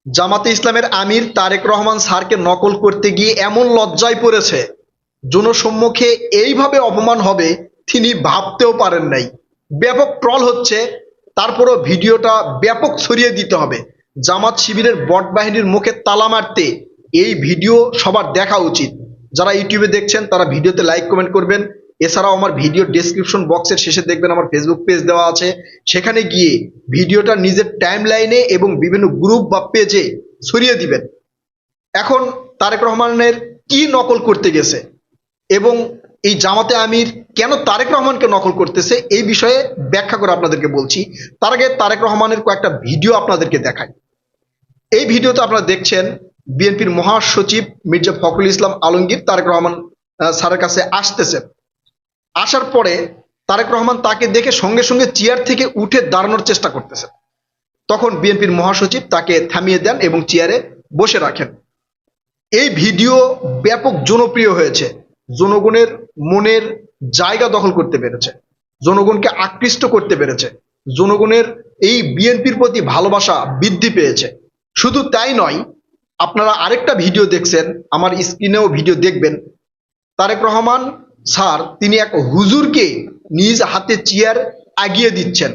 জামাতে ইসলামের আমির তারেক রহমান স্যারকে নকল করতে গিয়ে এমন লজ্জায় পড়েছে, জনসম্মুখে এইভাবে অপমান হবে তিনি ভাবতেও পারেন নাই। ব্যাপক ট্রল হচ্ছে, তারপরও ভিডিওটা ব্যাপক ছড়িয়ে দিতে হবে। জামাত শিবিরের বট বাহিনীর মুখে তালা মারতে এই ভিডিও সবার দেখা উচিত। যারা ইউটিউবে দেখছেন তারা ভিডিওতে লাইক কমেন্ট করবেন। এছাড়াও আমার ভিডিও ডেসক্রিপশন বক্সের শেষে দেখবেন আমার ফেসবুক পেজ দেওয়া আছে, সেখানে গিয়ে ভিডিওটা নিজের টাইম লাইনে এবং বিভিন্ন গ্রুপ বা পেজে ছড়িয়ে দিবেন। এখন তারেক রহমানের কি নকল করতে গেছে এবং এই জামাতে আমির কেন তারেক রহমানকে নকল করতেছে এই বিষয়ে ব্যাখ্যা করে আপনাদেরকে বলছি। তার আগে তারেক রহমানের কয়েকটা ভিডিও আপনাদেরকে দেখাই। এই ভিডিওতে আপনারা দেখছেন বিএনপির মহাসচিব মির্জা ফখরুল ইসলাম আলমগীর তারেক রহমান স্যারের কাছে আসতেছেন। আসার পরে তারেক রহমান তাকে দেখে সঙ্গে সঙ্গে চেয়ার থেকে উঠে দাঁড়ানোর চেষ্টা করতেছেন। তখন বিএনপির মহাসচিব তাকে থামিয়ে দেন এবং চেয়ারে বসে রাখেন। এই ভিডিও ব্যাপক জনপ্রিয় হয়েছে, জনগণের মনের জায়গা দখল করতে পেরেছে, জনগণকে আকৃষ্ট করতে পেরেছে, জনগণের এই বিএনপির প্রতি ভালোবাসা বৃদ্ধি পেয়েছে। শুধু তাই নয়, আপনারা আরেকটা ভিডিও দেখছেন, আমার স্ক্রিনেও ভিডিও দেখবেন। তারেক রহমান স্যার তিনি এক হুজুরকে নিজ হাতে চেয়ার আগিয়ে দিচ্ছেন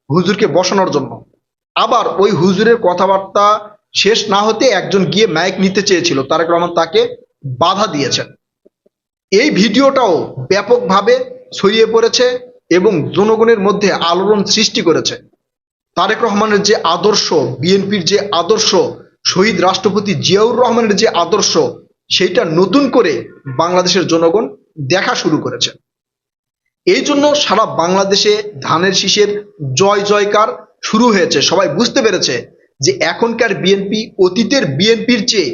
হুজুরকে বসানোর জন্য। আবার ওই হুজুরের কথাবার্তা শেষ না হতে একজন গিয়ে মাইক নিতে চেয়েছিল, তারেক রহমান তাকে বাধা দিয়েছেন। এই ভিডিওটাও ব্যাপকভাবে ছড়িয়ে পড়েছে এবং জনগণের মধ্যে আলোড়ন সৃষ্টি করেছে। তারেক রহমানের যে আদর্শ, বিএনপির যে আদর্শ, শহীদ রাষ্ট্রপতি জিয়াউর রহমানের যে আদর্শ, সেইটা নতুন করে বাংলাদেশের জনগণ দেখা শুরু করেছে। এই জন্য সারা বাংলাদেশে ধানের শীষের জয় জয়কার শুরু হয়েছে। সবাই বুঝতে পেরেছে যে এখনকার বিএনপি অতীতের বিএনপির চেয়ে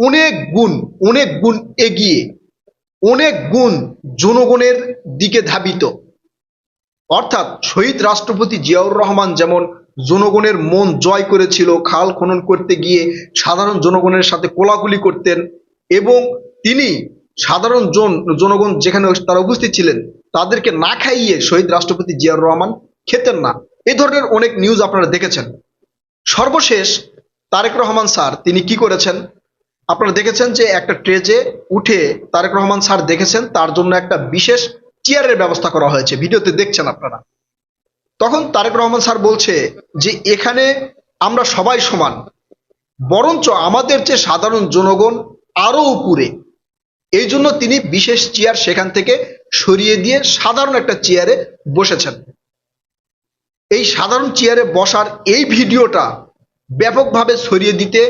অনেক গুণ এগিয়ে, অনেক গুণ জনগণের দিকে ধাবিত। অর্থাৎ শহীদ রাষ্ট্রপতি জিয়াউর রহমান যেমন জনগণের মন জয় করেছিল, খাল খনন করতে গিয়ে সাধারণ জনগণের সাথে কোলাকুলি করতেন এবং তিনি সাধারণ জনগণ যেখানে তারা উপস্থিত ছিলেন তাদেরকে না খাইয়ে শহীদ রাষ্ট্রপতি জিয়াউর রহমান খেতেন না। এই ধরনের অনেক নিউজ আপনারা দেখেছেন। সর্বশেষ তারেক রহমান স্যার তিনি কি করেছেন আপনারা দেখেছেন যে একটা ট্রেজে উঠে তারেক রহমান স্যার দেখেছেন তার জন্য একটা বিশেষ চেয়ারের ব্যবস্থা করা হয়েছে, ভিডিওতে দেখছেন আপনারা। তখন তারেক রহমান স্যার বলছে যে এখানে আমরা সবাই সমান, বরঞ্চ আমাদের চেয়ে সাধারণ জনগণ আরো উপরে। এই জন্য তিনি বিশেষ চেয়ার সেখান থেকে সরিয়ে দিয়ে সাধারণ একটা চেয়ারে বসেছেন। এই সাধারণ চেয়ারে বসার এই ভিডিওটা ব্যাপকভাবে ছড়িয়ে দিতে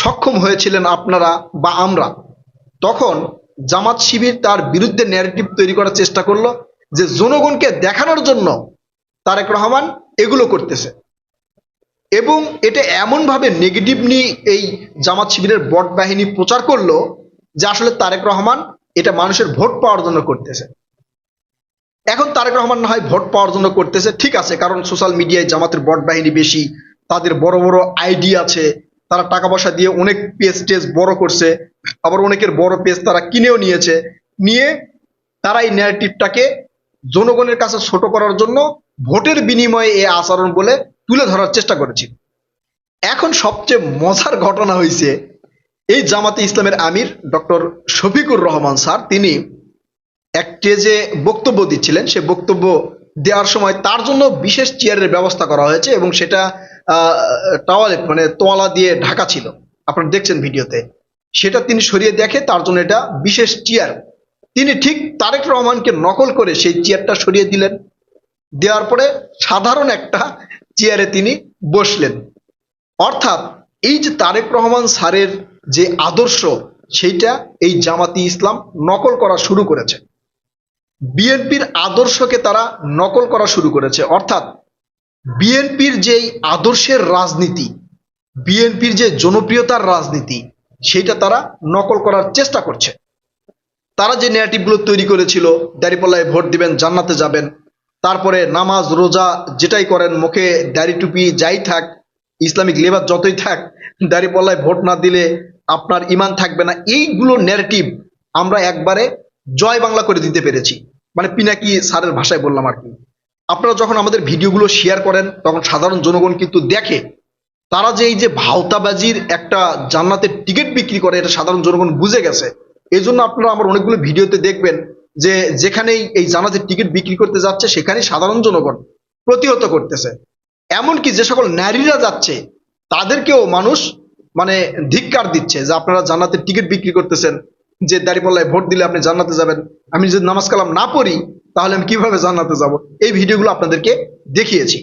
সক্ষম হয়েছিলেন আপনারা বা আমরা। তখন জামাত শিবির তার বিরুদ্ধে ন্যারেটিভ তৈরি করার চেষ্টা করলো যে জনগণকে দেখানোর জন্য তারেক রহমান এগুলো করতেছে এবং এটা এমনভাবে নেগেটিভলি এই জামাত শিবিরের বট বাহিনী প্রচার করলো যে আসলে তারেক রহমান এটা মানুষের ভোট পাওয়ার জন্য করতেছে। এখন তারেক রহমান না হয় ভোট পাওয়ার জন্য করতেছে, ঠিক আছে, কারণ সোশ্যাল মিডিয়ায় জামাতের বট বাহিনী বেশি, তাদের বড় বড় আইডি আছে, তারা টাকা পয়সা দিয়ে অনেক পেজ টেজ বড় করছে, আবার অনেকের বড় পেজ তারা কিনেও নিয়েছে, নিয়ে তারা এই ন্যারেটিভটাকে জনগণের কাছে ছোট করার জন্য ভোটের বিনিময়ে এই আচরণ বলে তুলে ধরার চেষ্টা করেছি। এখন সবচেয়ে মজার ঘটনা হয়েছে, এই জামাতে ইসলামের আমির ডক্টর শফিকুর রহমান স্যার তিনি এক স্টেজে বক্তব্য দিচ্ছিলেন। সে বক্তব্য দেওয়ার সময় তার জন্য বিশেষ চেয়ারের ব্যবস্থা করা হয়েছে এবং সেটা টাওয়ালেট মানে তোয়ালা দিয়ে ঢাকা ছিল, আপনারা দেখছেন ভিডিওতে। সেটা তিনি সরিয়ে দেখে তার জন্য এটা বিশেষ চেয়ার। তিনি ঠিক তারেক রহমানকে নকল করে সেই চেয়ারটা সরিয়ে দিলেন, দেওয়ার পরে সাধারণ একটা চেয়ারে তিনি বসলেন। অর্থাৎ এই যে তারেক রহমান স্যারের যে আদর্শ সেইটা এই জামাতি ইসলাম নকল করা শুরু করেছে, বিএনপির আদর্শকে তারা নকল করা শুরু করেছে। অর্থাৎ বিএনপির যে আদর্শের রাজনীতি, বিএনপির যে জনপ্রিয়তার রাজনীতি, সেটা তারা নকল করার চেষ্টা করছে। তারা যে ন্যারেটিভগুলো তৈরি করেছিল, দাড়িপাল্লায় ভোট দিবেন জান্নাতে যাবেন, তারপরে নামাজ রোজা যেটাই করেন, মুখে দাড়ি টুপি যাই থাক, ইসলামিক লেবাস যতই থাক, দাড়িপাল্লায় ভোট না দিলে আপনার ইমান থাকবে না, এইগুলো ন্যারেটিভ আমরা একবারে জয় বাংলা করে দিতে পেরেছি। মানে পিনাকি স্যারের ভাষায় বললাম আর কি। আপনারা যখন আমাদের ভিডিওগুলো শেয়ার করেন তখন সাধারণ জনগণ কিন্তু দেখে তারা যে এই যে ভাওতাবাজির একটা জান্নাতের টিকিট বিক্রি করে এটা সাধারণ জনগণ বুঝে গেছে। এই জন্য আপনারা আমার অনেকগুলো ভিডিওতে দেখবেন যে যেখানেই এই জান্নাতের টিকিট বিক্রি করতে যাচ্ছে সেখানেই সাধারণ জনগণ প্রতিহত করতেছে। এমনকি যে সকল নারীরা যাচ্ছে তাদেরকেও মানুষ মানে ধিক্কার দিচ্ছে যে আপনারা জান্নাতের টিকিট বিক্রি করতেছেন, যে দাঁড়িপাল্লায় ভোট দিলে আপনি জান্নাতে যাবেন, আমি যদি নামাজ কালাম না পড়ি তাহলে আমি কিভাবে জান্নাতে যাব। এই ভিডিওগুলো আপনাদেরকে দেখিয়েছি।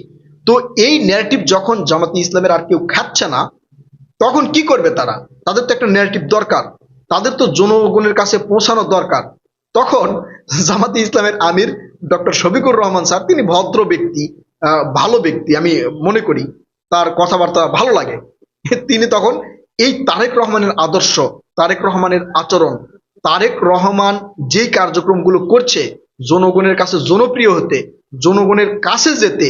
তো এই ন্যারেটিভ যখন জামাতে ইসলামের আর কেউ খাচ্ছে না, তখন কি করবে তারা? তাদের তো একটা ন্যারেটিভ দরকার, তাদের তো জনগণের কাছে পৌঁছানো দরকার। তখন জামাতে ইসলামের আমির ডক্টর শফিকুর রহমান স্যার, তিনি ভদ্র ব্যক্তি, ভালো ব্যক্তি, আমি মনে করি তার কথাবার্তা ভালো লাগে। তিনি তখন এই তারেক রহমানের আদর্শ, তারেক রহমানের আচরণ, তারেক রহমান যেই কার্যক্রমগুলো করছে জনগণের কাছে জনপ্রিয় হতে, জনগণের কাছে যেতে,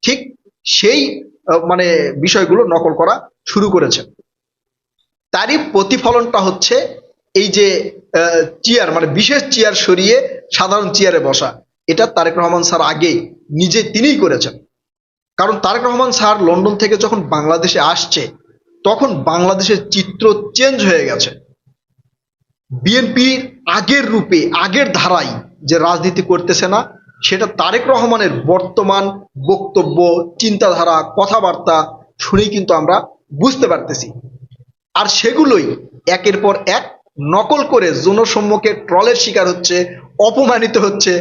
ঠিক সেই মানে বিষয়গুলো নকল করা শুরু করেছে। তারই প্রতিফলনটা হচ্ছে এই যে চেয়ার, মানে বিশেষ চেয়ার সরিয়ে সাধারণ চেয়ারে বসা। এটা তারেক রহমান স্যার আগে নিজে তিনিই করেছেন। কারণ তারেক রহমান স্যার লন্ডন থেকে যখন বাংলাদেশে আসছে তখন বাংলাদেশের চিত্র চেঞ্জ হয়ে গেছে। বিএনপির আগের রূপে, আগের ধারায় যে রাজনীতি করতেছে না, সেটা তারেক রহমানের বর্তমান বক্তব্য, চিন্তাধারা, কথাবার্তা শুনেই কিন্তু আমরা বুঝতে পারতেছি। আর সেগুলোই একের পর এক নকল করে জনসম্মুখে ট্রলের শিকার হচ্ছে, অপমানিত হচ্ছে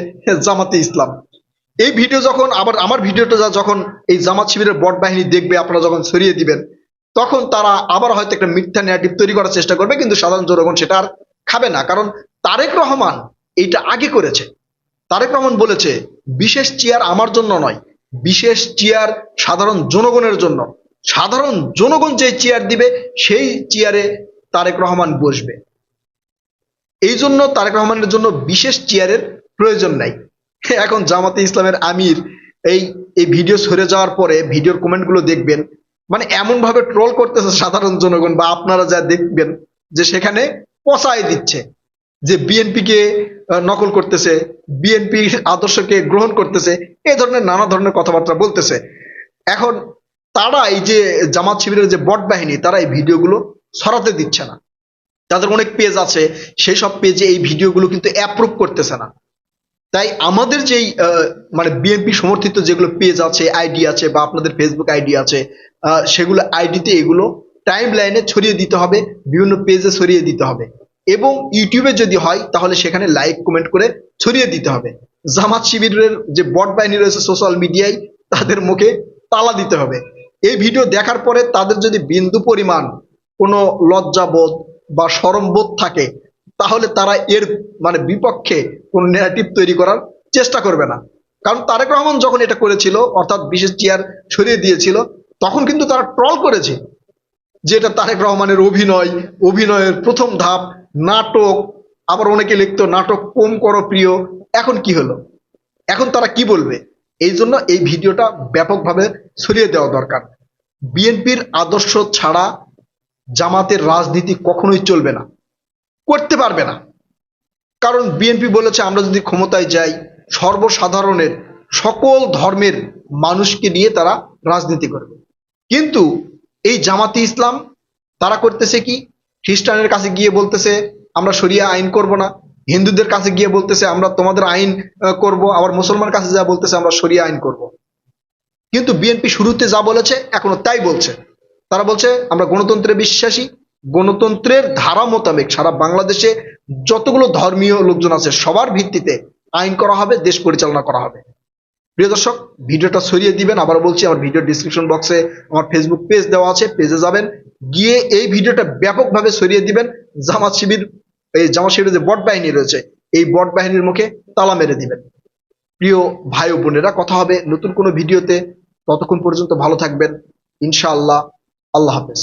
জামাতে ইসলাম। এই ভিডিও যখন আবার আমার ভিডিওটা যখন এই জামাত শিবিরের বট বাহিনী দেখবে, আপনারা যখন ছড়িয়ে দিবেন, তখন তারা আবার হয়তো একটা মিথ্যা ন্যারেটিভ তৈরি করার চেষ্টা করবে, কিন্তু সাধারণ জনগণ সেটা আর খাবে না। কারণ তারেক রহমান এইটা আগে করেছে। তারেক রহমান বলেছে বিশেষ চেয়ার আমার জন্য নয়, বিশেষ চেয়ার সাধারণ জনগণের জন্য। সাধারণ জনগণ যে চেয়ার দিবে সেই চেয়ারে তারেক রহমান বসবে। এই জন্য তারেক রহমানের জন্য বিশেষ চেয়ারের প্রয়োজন নাই। এখন জামাতে ইসলামের আমির এই এই ভিডিও সরে যাওয়ার পরে ভিডিওর কমেন্টগুলো দেখবেন, মানে এমন ভাবে ট্রোল করতেছে সাধারণ জনগণ, বা আপনারা যা দেখবেন যে সেখানে পচাই দিচ্ছে যে বিএনপিকে নকল করতেছে, বিএনপির আদর্শকে গ্রহণ করতেছে, এই ধরনের নানা ধরনের কথাবার্তা বলতেছে। এখন তারা এই যে জামাত শিবিরের যে বট বাহিনী, তারা এই ভিডিওগুলো ছড়াতে দিচ্ছে না। তাদের অনেক পেজ আছে, সেই সব পেজে এই ভিডিওগুলো কিন্তু অ্যাপ্রুভ করতেছে না। তাই আমাদের যেই মানে বিএনপি সমর্থিত যেগুলো পেজ আছে, আইডি আছে, বা আপনাদের ফেসবুক আইডি আছে, সেগুলো আইডিতে এগুলো টাইম লাইনে ছড়িয়ে দিতে হবে, বিভিন্ন পেজে ছড়িয়ে দিতে হবে, এবং ইউটিউবে যদি হয় তাহলে সেখানে লাইক কমেন্ট করে ছড়িয়ে দিতে হবে। জামাত শিবিরের যে বট বাহিনী রয়েছে সোশ্যাল মিডিয়ায়, তাদের মুখে তালা দিতে হবে। এই ভিডিও দেখার পরে তাদের যদি বিন্দু পরিমাণ কোনো লজ্জাবোধ বা শরমবোধ থাকে, তাহলে তারা এর মানে বিপক্ষে কোন ন্যারেটিভ তৈরি করার চেষ্টা করবে না। কারণ তারেক রহমান যখন এটা করেছিল, অর্থাৎ বিশেষ চেয়ার সরিয়ে দিয়েছিল, তখন কিন্তু তারা ট্রল করেছে যে এটা তারেক রহমানের অভিনয়, অভিনয়ের প্রথম ধাপ, নাটক। আবার অনেকে লিখতো নাটক কম করো প্রিয়। এখন কি হলো? এখন তারা কি বলবে? এই জন্য এই ভিডিওটা ব্যাপকভাবে ছড়িয়ে দেওয়া দরকার। বিএনপির আদর্শ ছাড়া জামাতের রাজনীতি কখনোই চলবে না, করতে পারবে না। কারণ বিএনপি বলেছে আমরা যদি ক্ষমতায় যাই, সর্বসাধারণের সকল ধর্মের মানুষকে নিয়ে তারা রাজনীতি করবে। কিন্তু এই জামাতে ইসলাম তারা করতেছে কি? খ্রিস্টানের কাছে গিয়ে বলতেছে আমরা শরিয়া আইন করব না, হিন্দুদের কাছে গিয়ে বলতেছে আমরা তোমাদের আইন করব, আবার মুসলমানের কাছে যা বলতেছে আমরা শরিয়া আইন করব। কিন্তু বিএনপি শুরুতে যা বলেছে এখনো তাই বলছে। তারা বলছে আমরা গণতন্ত্রে বিশ্বাসী, গণতন্ত্রের ধারা মোতাবেক সারা বাংলাদেশে যতগুলো ধর্মীয় লোকজন আছে সবার ভিত্তিতে আইন করা হবে, দেশ পরিচালনা করা হবে। প্রিয় দর্শক, ভিডিওটা ছড়িয়ে দিবেন। আবার বলছি, আমার ভিডিও ডিসক্রিপশন বক্সে আমার ফেসবুক পেজ দেওয়া আছে, পেজে যাবেন, গিয়ে এই ভিডিওটা ব্যাপকভাবে ছড়িয়ে দিবেন। জামাত শিবির, এই জামাত শিবিরের যে বট বাহিনী রয়েছে, এই বট বাহিনীর মুখে তালা মেরে দিবেন। প্রিয় ভাই ও বোনেরা, কথা হবে নতুন কোনো ভিডিওতে। ততক্ষণ পর্যন্ত ভালো থাকবেন, ইনশাআল্লাহ। আল্লাহ হাফেজ।